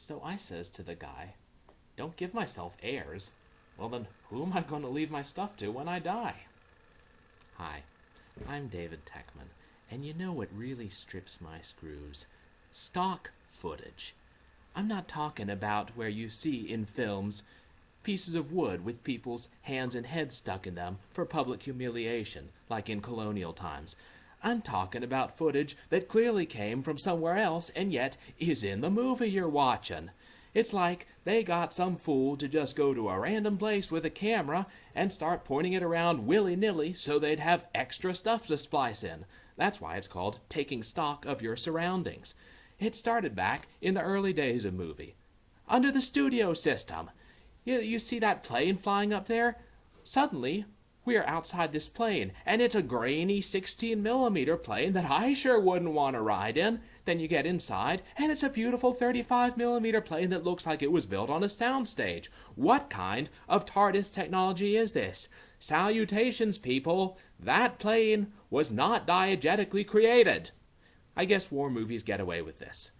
So I says to the guy, "Don't give myself airs." "Well then, who am I going to leave my stuff to when I die?" Hi, I'm David Techman, and you know what really strips my screws? Stock footage. I'm not talking about where you see in films pieces of wood with people's hands and heads stuck in them for public humiliation, like in colonial times. I'm talking about footage that clearly came from somewhere else and yet is in the movie you're watching. It's like they got some fool to just go to a random place with a camera and start pointing it around willy-nilly so they'd have extra stuff to splice in. That's why it's called taking stock of your surroundings. It started back in the early days of movie. Under the studio system. You see that plane flying up there? Suddenly, we're outside this plane, and it's a grainy 16mm plane that I sure wouldn't want to ride in. Then you get inside, and it's a beautiful 35mm plane that looks like it was built on a soundstage. What kind of TARDIS technology is this? Salutations, people. That plane was not diegetically created. I guess war movies get away with this.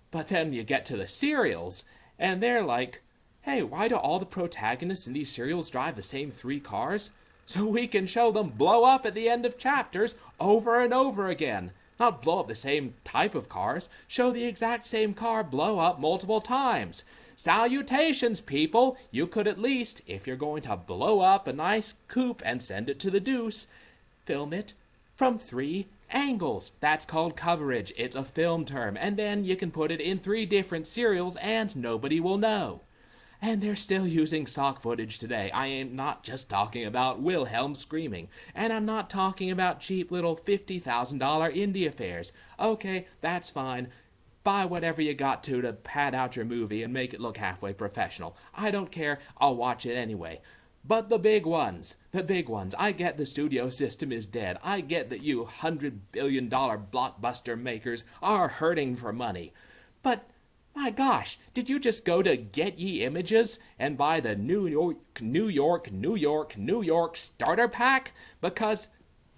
But then you get to the serials, and they're like, "Hey, why do all the protagonists in these serials drive the same 3 cars? So we can show them blow up at the end of chapters over and over again. Not blow up the same type of cars, show the exact same car blow up multiple times. Salutations, people! You could at least, if you're going to blow up a nice coupe and send it to the deuce, film it from 3 angles. That's called coverage. It's a film term. And then you can put it in 3 different serials and nobody will know." And they're still using stock footage today. I am not just talking about Wilhelm screaming. And I'm not talking about cheap little $50,000 indie affairs. Okay, that's fine. Buy whatever you got to pad out your movie and make it look halfway professional. I don't care. I'll watch it anyway. But the big ones, I get the studio system is dead. I get that you $100 billion blockbuster makers are hurting for money. But my gosh, did you just go to Get Ye Images and buy the New York starter pack? Because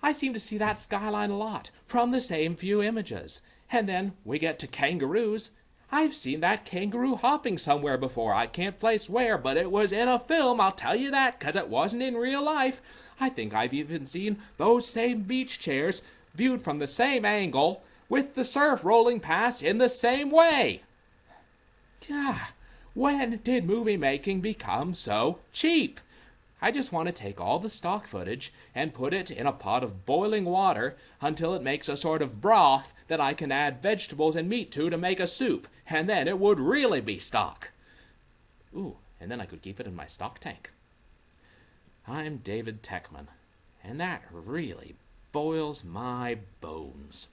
I seem to see that skyline a lot from the same few images. And then we get to kangaroos. I've seen that kangaroo hopping somewhere before. I can't place where, but it was in a film, I'll tell you that, because it wasn't in real life. I think I've even seen those same beach chairs viewed from the same angle with the surf rolling past in the same way. Yeah, when did movie making become so cheap? I just want to take all the stock footage and put it in a pot of boiling water until it makes a sort of broth that I can add vegetables and meat to make a soup, and then it would really be stock. Ooh, and then I could keep it in my stock tank. I'm David Techman, and that really boils my bones.